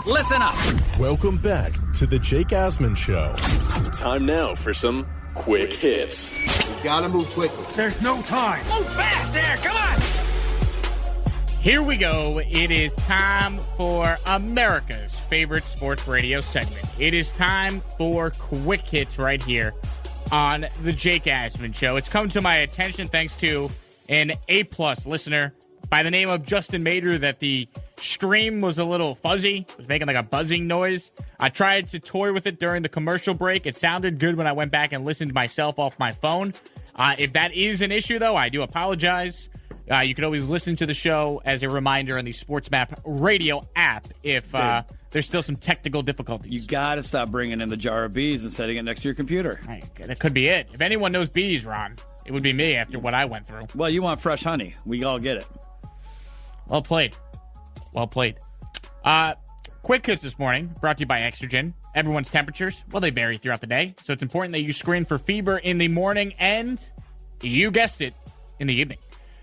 listen up. Welcome back to the Jake Asman Show. Time now for some quick hits. You gotta move quickly. There's no time. Move fast there, come on. Here we go. It is time for America's favorite sports radio segment. It is time for quick hits right here on the Jake Asman Show. It's come to my attention thanks to an A-plus listener by the name of Justin Mader that the stream was a little fuzzy. It was making like a buzzing noise. I tried to toy with it during the commercial break. It sounded good when I went back and listened to myself off my phone. If that is an issue, though, I do apologize. You can always listen to the show as a reminder on the SportsMap radio app if there's still some technical difficulties. You got to stop bringing in the jar of bees and setting it next to your computer. That could be it. If anyone knows bees, Ron, it would be me after what I went through. Well, you want fresh honey. We all get it. Well played. Well played. Quick hits this morning, brought to you by Exergen. Everyone's temperatures, well, they vary throughout the day, so it's important that you screen for fever in the morning and, you guessed it, in the evening.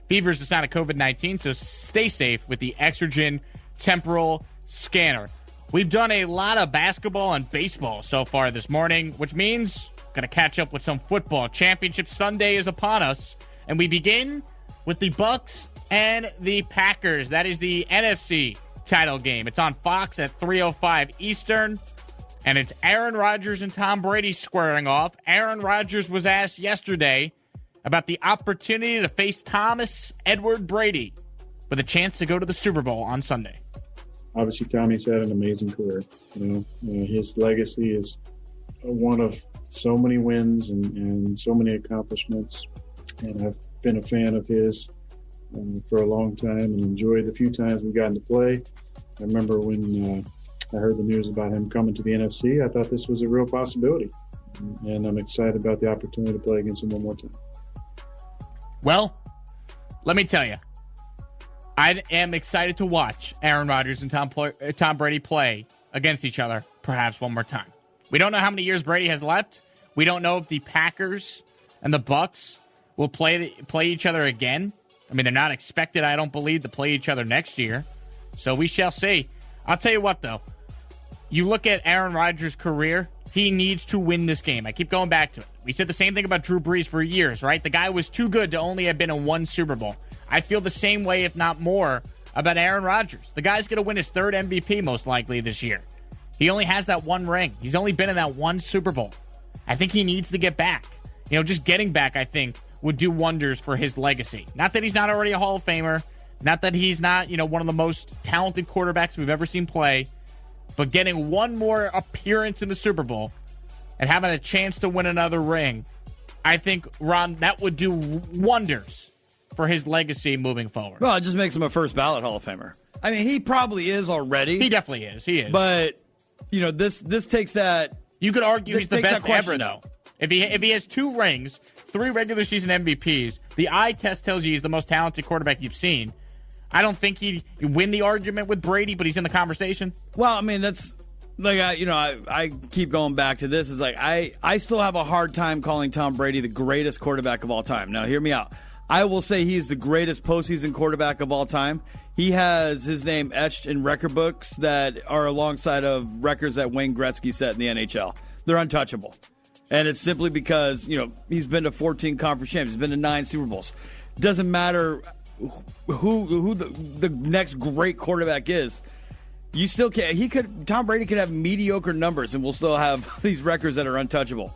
Fever is a sign of COVID-19, so stay safe with the Exergen temporal scanner. We've done a lot of basketball and baseball so far this morning, which means going to catch up with some football. Championship Sunday is upon us, and we begin with the Bucks and the Packers. That is the NFC title game. It's on Fox at 3:05 Eastern, and it's Aaron Rodgers and Tom Brady squaring off. Aaron Rodgers was asked yesterday about the opportunity to face Thomas Edward Brady with a chance to go to the Super Bowl on Sunday. Obviously, Tommy's had an amazing career. His legacy is one of so many wins and so many accomplishments, and I've been a fan of his for a long time and enjoyed the few times we've gotten to play. I remember when I heard the news about him coming to the NFC, I thought this was a real possibility. And I'm excited about the opportunity to play against him one more time. Well, let me tell you, I am excited to watch Aaron Rodgers and Tom Brady play against each other perhaps one more time. We don't know how many years Brady has left. We don't know if the Packers and the Bucks will play each other again. I mean, they're not expected, I don't believe, to play each other next year. So we shall see. I'll tell you what, though. You look at Aaron Rodgers' career, he needs to win this game. I keep going back to it. We said the same thing about Drew Brees for years, right? The guy was too good to only have been in one Super Bowl. I feel the same way, if not more, about Aaron Rodgers. The guy's going to win his third MVP most likely this year. He only has that one ring. He's only been in that one Super Bowl. I think he needs to get back. Just getting back, I think, would do wonders for his legacy. Not that he's not already a Hall of Famer. Not that he's not, one of the most talented quarterbacks we've ever seen play. But getting one more appearance in the Super Bowl and having a chance to win another ring, I think, Ron, that would do wonders for his legacy moving forward. Well, it just makes him a first ballot Hall of Famer. I mean, he probably is already. He definitely is. He is. But, this takes that. You could argue he's the best ever, though. If he has 2 rings, 3 regular season MVPs, the eye test tells you he's the most talented quarterback you've seen. I don't think he'd win the argument with Brady, but he's in the conversation. Well, I mean, that's like, I keep going back to this. Is like, I still have a hard time calling Tom Brady the greatest quarterback of all time. Now, hear me out. I will say he's the greatest postseason quarterback of all time. He has his name etched in record books that are alongside of records that Wayne Gretzky set in the NHL. They're untouchable. And it's simply because, he's been to 14 conference champs. He's been to 9 Super Bowls. Doesn't matter who the next great quarterback is. You still can't. Tom Brady could have mediocre numbers and we'll still have these records that are untouchable.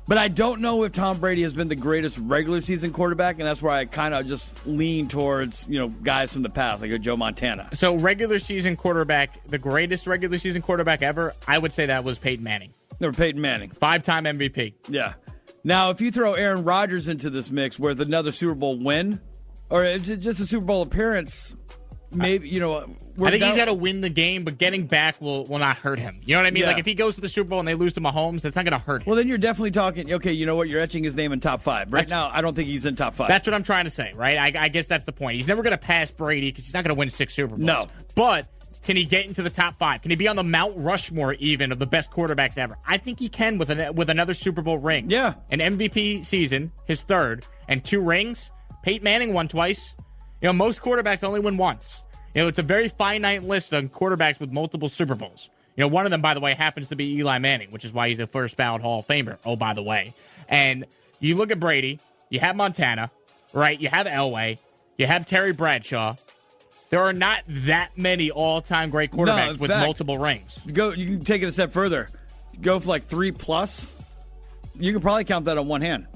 But I don't know if Tom Brady has been the greatest regular season quarterback, and that's where I kind of just lean towards, guys from the past, like a Joe Montana. So regular season quarterback, the greatest regular season quarterback ever, I would say that was Peyton Manning. Never Peyton Manning. 5-time MVP. Yeah. Now, if you throw Aaron Rodgers into this mix with another Super Bowl win, or just a Super Bowl appearance, maybe, I think he's got to win the game, but getting back will not hurt him. You know what I mean? Yeah. Like, if he goes to the Super Bowl and they lose to Mahomes, that's not going to hurt him. Well, then you're definitely talking, okay, you know what? You're etching his name in top 5. Right now, I don't think he's in top 5. That's what I'm trying to say, right? I guess that's the point. He's never going to pass Brady because he's not going to win 6 Super Bowls. No. But can he get into the top 5? Can he be on the Mount Rushmore even of the best quarterbacks ever? I think he can with another Super Bowl ring. Yeah. An MVP season, his third, and 2 rings. Peyton Manning won twice. Most quarterbacks only win once. It's a very finite list of quarterbacks with multiple Super Bowls. One of them, by the way, happens to be Eli Manning, which is why he's a first ballot Hall of Famer. Oh, by the way. And you look at Brady, you have Montana, right? You have Elway, you have Terry Bradshaw. There are not that many all-time great quarterbacks with multiple rings. You can take it a step further. Go for like 3+. You can probably count that on one hand.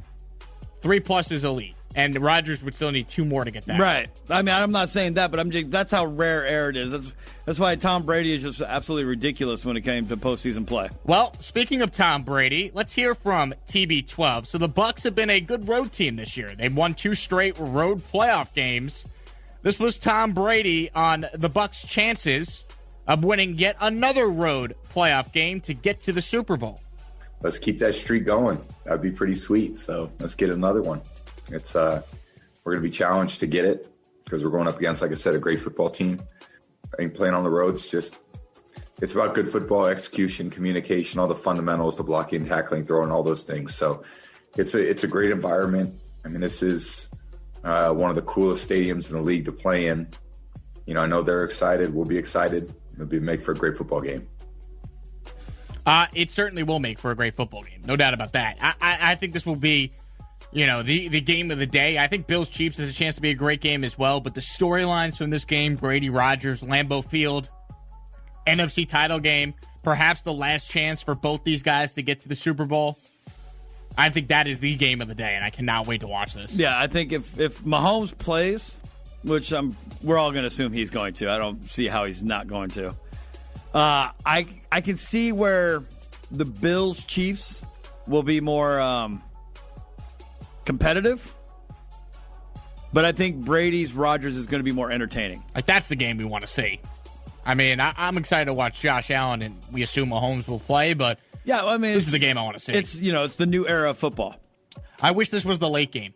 3+ is elite. And Rodgers would still need 2 more to get that. Right. I mean, I'm not saying that, but that's how rare it is. That's why Tom Brady is just absolutely ridiculous when it came to postseason play. Well, speaking of Tom Brady, let's hear from TB12. So the Bucs have been a good road team this year. They've won 2 straight road playoff games. This was Tom Brady on the Bucs' chances of winning yet another road playoff game to get to the Super Bowl. Let's keep that streak going. That'd be pretty sweet. So let's get another one. It's we're going to be challenged to get it because we're going up against, like I said, a great football team. I think playing on the road's it's about good football execution, communication, all the fundamentals, the blocking, tackling, throwing, all those things. So it's a great environment. I mean, this is one of the coolest stadiums in the league to play in. I know they're excited. We'll be excited. It'll make for a great football game. It certainly will make for a great football game. No doubt about that. I think this will be, the game of the day. I think Bills-Chiefs has a chance to be a great game as well, but the storylines from this game, Brady, Rodgers, Lambeau Field, NFC title game, perhaps the last chance for both these guys to get to the Super Bowl. I think that is the game of the day, and I cannot wait to watch this. Yeah, I think if Mahomes plays, which we're all going to assume he's going to. I don't see how he's not going to. I can see where the Bills-Chiefs will be more competitive, but I think Brady's-Rodgers is going to be more entertaining. That's the game we want to see. I mean, I'm excited to watch Josh Allen, and we assume Mahomes will play, but yeah, I mean, this is the game I want to see. It's it's the new era of football. I wish this was the late game.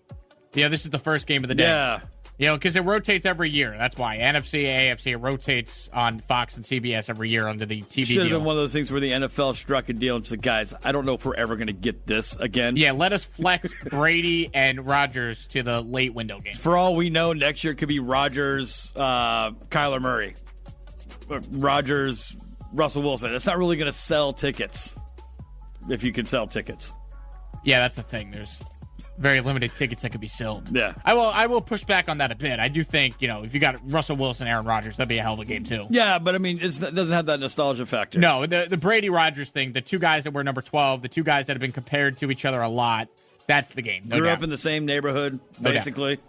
This is the first game of the day. Yeah. Because it rotates every year. That's why. NFC, AFC, it rotates on Fox and CBS every year under the TV Should have deal. been one of those things where the NFL struck a deal and said, guys, I don't know if we're ever going to get this again. Yeah, let us flex Brady and Rodgers to the late window game. For all we know, next year could be Rodgers, Kyler Murray. Rodgers, Russell Wilson. It's not really going to sell tickets if you can sell tickets. Yeah, that's the thing. There's very limited tickets that could be sold. Yeah. I will push back on that a bit. I do think, if you got Russell Wilson, Aaron Rodgers, that'd be a hell of a game too. Yeah, but I mean, it doesn't have that nostalgia factor. No, the Brady Rodgers thing, the 2 guys that were number 12, the 2 guys that have been compared to each other a lot, that's the game. No Grew doubt. up in the same neighborhood, basically.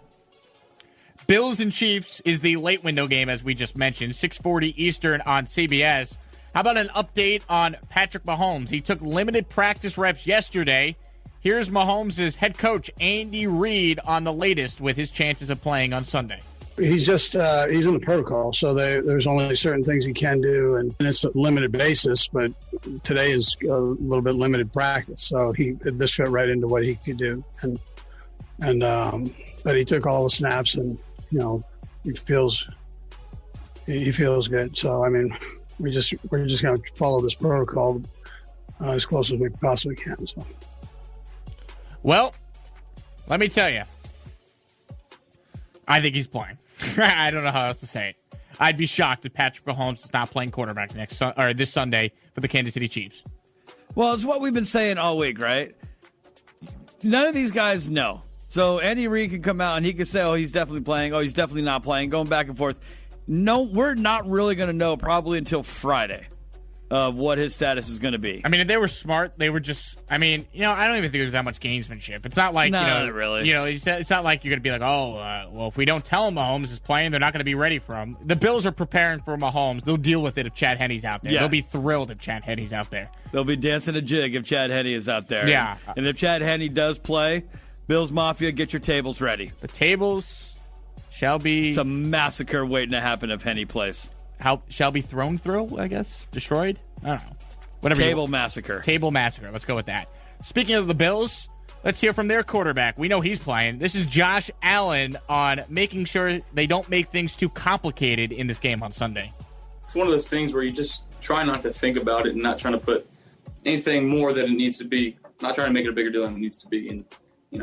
Bills and Chiefs is the late window game, as we just mentioned, 6:40 Eastern on CBS. How about an update on Patrick Mahomes? He took limited practice reps yesterday. Here's Mahomes' head coach, Andy Reid, on the latest with his chances of playing on Sunday. He's just he's in the protocol, so there's only certain things he can do, and it's a limited basis, but today is a little bit limited practice, so this fit right into what he could do. But he took all the snaps, and he feels good. So I mean, we're just going to follow this protocol as close as we possibly can. So. Well, let me tell you, I think he's playing. I don't know how else to say it. I'd be shocked if Patrick Mahomes is not playing quarterback this Sunday for the Kansas City Chiefs. Well, it's what we've been saying all week, right? None of these guys know. So Andy Reid can come out and he can say, oh, he's definitely playing. Oh, he's definitely not playing. Going back and forth. No, we're not really going to know probably until Friday of what his status is going to be. I mean, if they were smart, they were just. I mean, I don't even think there's that much gamesmanship. It's not like not really. It's not like you're going to be like, well, if we don't tell him Mahomes is playing, they're not going to be ready for him. The Bills are preparing for Mahomes. They'll deal with it if Chad Henne's out there. Yeah. They'll be thrilled if Chad Henne's out there. They'll be dancing a jig if Chad Henne is out there. Yeah. And if Chad Henne does play, Bills Mafia, get your tables ready. The tables shall be. It's a massacre waiting to happen if Henne plays. How shall be thrown through? I guess destroyed. I don't know. Whatever. Table massacre. Table massacre. Let's go with that. Speaking of the Bills, let's hear from their quarterback. We know he's playing. This is Josh Allen on making sure they don't make things too complicated in this game on Sunday. It's one of those things where you just try not to think about it and not trying to put anything more than it needs to be. Not trying to make it a bigger deal than it needs to be. And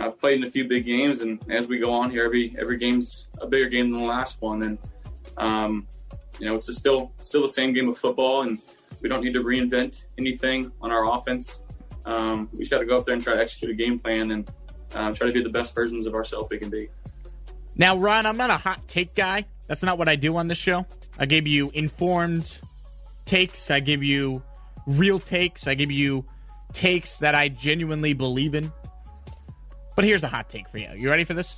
I've played in a few big games, and as we go on here, every game's a bigger game than the last one. And it's still the same game of football, and we don't need to reinvent anything on our offense. We just got to go up there and try to execute a game plan and try to be the best versions of ourselves we can be. Now, Ron, I'm not a hot take guy. That's not what I do on this show. I give you informed takes. I give you real takes. I give you takes that I genuinely believe in. But here's a hot take for you. You ready for this?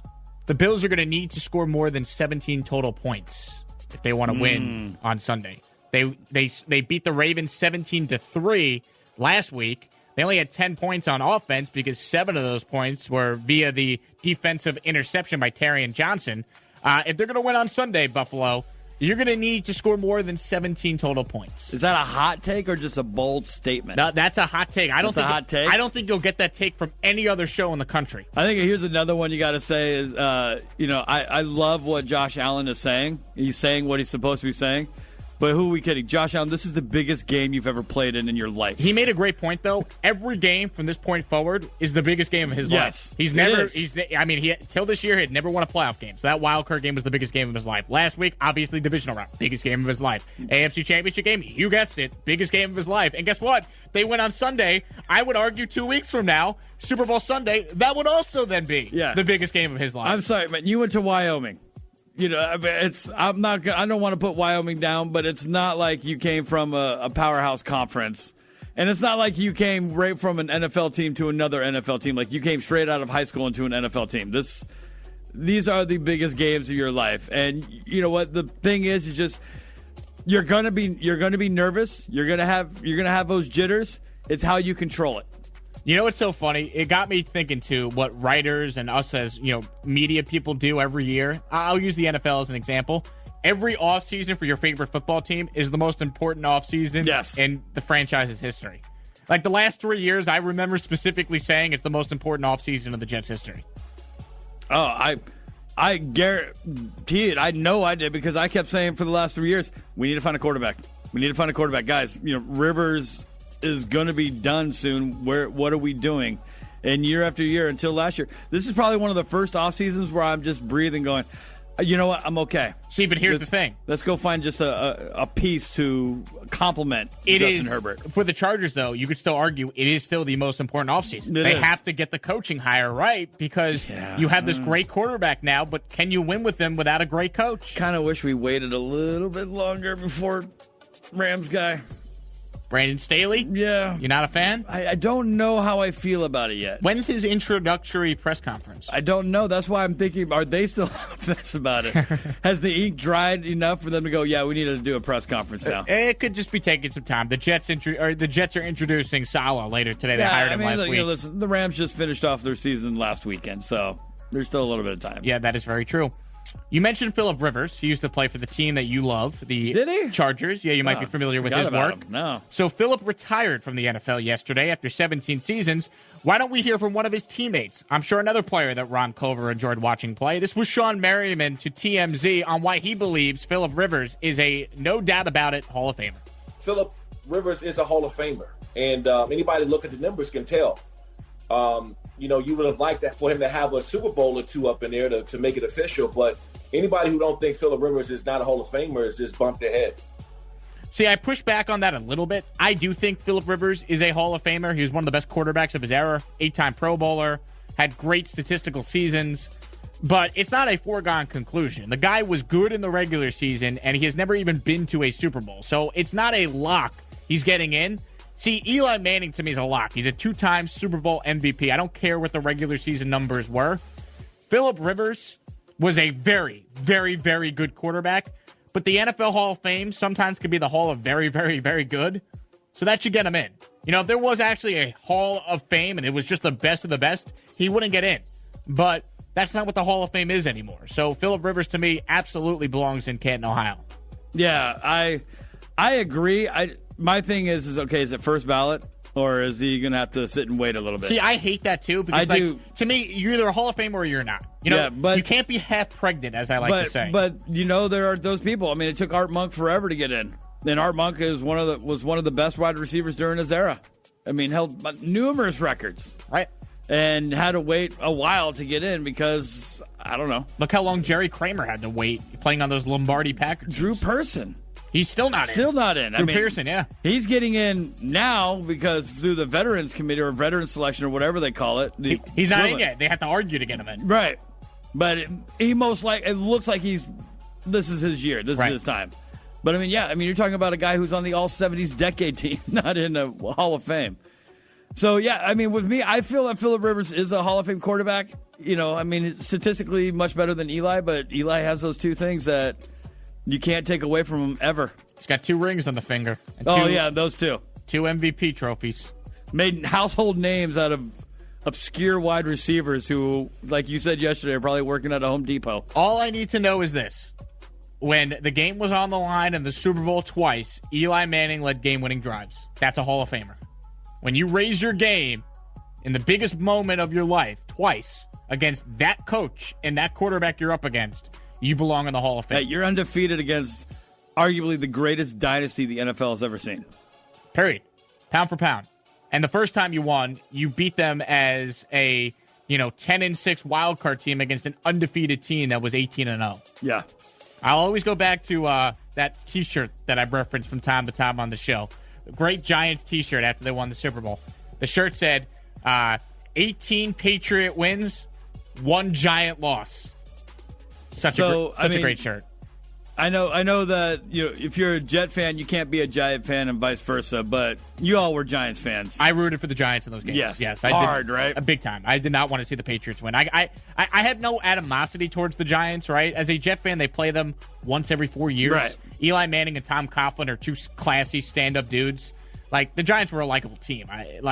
The Bills are going to need to score more than 17 total points if they want to win on Sunday. They beat the Ravens 17-3 last week. They only had 10 points on offense because 7 of those points were via the defensive interception by Terrion Johnson. If they're going to win on Sunday, Buffalo, you're going to need to score more than 17 total points. Is that a hot take or just a bold statement? No, that's a hot take. I don't think you'll get that take from any other show in the country. I think here's another one you got to say is, I love what Josh Allen is saying. He's saying what he's supposed to be saying. But who are we kidding? Josh Allen, this is the biggest game you've ever played in your life. He made a great point, though. Every game from this point forward is the biggest game of his life. Till this year, he had never won a playoff game. So that wild card game was the biggest game of his life. Last week, obviously, divisional round, biggest game of his life. AFC Championship game, you guessed it, biggest game of his life. And guess what? They win on Sunday. I would argue 2 weeks from now, Super Bowl Sunday, that would also then be the biggest game of his life. I'm sorry, man. You went to Wyoming. I don't want to put Wyoming down, but it's not like you came from a powerhouse conference. And it's not like you came right from an NFL team to another NFL team. Like you came straight out of high school into an NFL team. These are the biggest games of your life. And you know what? The thing is just you're gonna be nervous. You're gonna have those jitters. It's how you control it. You know what's so funny? It got me thinking, too, what writers and us as, media people do every year. I'll use the NFL as an example. Every offseason for your favorite football team is the most important offseason in the franchise's history. Like the last 3 years, I remember specifically saying it's the most important offseason of the Jets' history. Oh, I guarantee it. I know I did because I kept saying for the last 3 years, we need to find a quarterback. We need to find a quarterback. Guys, Rivers is going to be done soon. What are we doing? And year after year until last year, this is probably one of the first off seasons where I'm just breathing, going, you know what? I'm okay. See, but here's the thing. Let's go find just a piece to complement Justin Herbert. For the Chargers, though, you could still argue it is still the most important offseason. They have to get the coaching hire right because you have this great quarterback now, but can you win with them without a great coach? Kind of wish we waited a little bit longer before Rams guy. Brandon Staley? Yeah. You're not a fan? I don't know how I feel about it yet. When's his introductory press conference? I don't know. That's why I'm thinking, are they still on the fence about it? Has the ink dried enough for them to go, yeah, we need to do a press conference now? It could just be taking some time. The Jets are introducing Saleh later today. They hired him last week. Listen, the Rams just finished off their season last weekend, so there's still a little bit of time. Yeah, that is very true. You mentioned Phillip Rivers. He used to play for the team that you love, the Did he? Chargers. Yeah, you might be familiar with his work. No. So Phillip retired from the NFL yesterday after 17 seasons. Why don't we hear from one of his teammates? I'm sure another player that Ron Culver enjoyed watching play. This was Sean Merriman to TMZ on why he believes Phillip Rivers is a, no doubt about it, Hall of Famer. Phillip Rivers is a Hall of Famer, and anybody look at the numbers can tell. You would have liked that for him to have a Super Bowl or two up in there to make it official, but anybody who don't think Phillip Rivers is not a Hall of Famer has just bumped their heads. See, I push back on that a little bit. I do think Phillip Rivers is a Hall of Famer. He was one of the best quarterbacks of his era, 8-time Pro Bowler, had great statistical seasons, but it's not a foregone conclusion. The guy was good in the regular season, and he has never even been to a Super Bowl, so it's not a lock he's getting in. See, Eli Manning to me is a lock. He's a 2-time Super Bowl MVP. I don't care what the regular season numbers were. Phillip Rivers was a very, very, very good quarterback, but the NFL Hall of Fame sometimes could be the Hall of very, very, very good, so that should get him in. If there was actually a Hall of Fame and it was just the best of the best, he wouldn't get in. But that's not what the Hall of Fame is anymore. So Phillip Rivers, to me, absolutely belongs in Canton, Ohio. Yeah, I agree. My thing is okay, is it first ballot? Or is he going to have to sit and wait a little bit? See, I hate that, too. Because, to me, you're either a Hall of Famer or you're not. You can't be half pregnant, as I like to say. But, there are those people. I mean, it took Art Monk forever to get in. And Art Monk was one of the best wide receivers during his era. I mean, held numerous records. Right. And had to wait a while to get in because, I don't know. Look how long Jerry Kramer had to wait playing on those Lombardi Packers. Drew Person. He's still not in. Still not in. Drew Pearson, yeah. He's getting in now because through the Veterans Committee or Veterans Selection or whatever they call it. He's not in yet. They have to argue to get him in. Right. But it looks like this is his year. This is his time. But, you're talking about a guy who's on the All-70s decade team, not in a Hall of Fame. So, with me, I feel that Phillip Rivers is a Hall of Fame quarterback. Statistically much better than Eli, but Eli has those two things that you can't take away from him ever. He's got 2 rings on the finger. And those two. 2 MVP trophies. Made household names out of obscure wide receivers who, like you said yesterday, are probably working at a Home Depot. All I need to know is this. When the game was on the line in the Super Bowl twice, Eli Manning led game-winning drives. That's a Hall of Famer. When you raise your game in the biggest moment of your life twice against that coach and that quarterback you're up against, you belong in the Hall of Fame. Hey, you're undefeated against arguably the greatest dynasty the NFL has ever seen. Period. Pound for pound. And the first time you won, you beat them as a 10-6 wild card team against an undefeated team that was 18-0. Yeah. I'll always go back to that T-shirt that I referenced from time to time on the show. The great Giants T-shirt after they won the Super Bowl. The shirt said, 18 Patriot wins, 1 Giant loss. Such a great shirt. I know that if you're a Jet fan, you can't be a Giant fan and vice versa, but you all were Giants fans. I rooted for the Giants in those games. Yes, hard, right? A big time. I did not want to see the Patriots win. I had no animosity towards the Giants, right? As a Jet fan, they play them once every 4 years. Right. Eli Manning and Tom Coughlin are 2 classy stand-up dudes. Like, the Giants were a likable team. I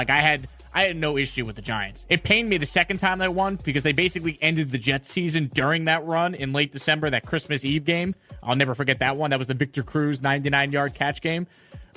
had no issue with the Giants. It pained me the second time they won because they basically ended the Jets season during that run in late December, that Christmas Eve game. I'll never forget that one. That was the Victor Cruz 99-yard catch game.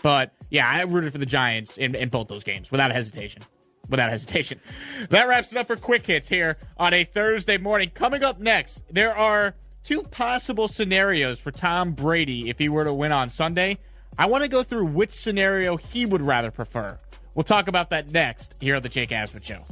But, yeah, I rooted for the Giants in both those games without hesitation. That wraps it up for Quick Hits here on a Thursday morning. Coming up next, there are 2 possible scenarios for Tom Brady if he were to win on Sunday. I want to go through which scenario he would rather prefer. We'll talk about that next here on the Jake Asman Show.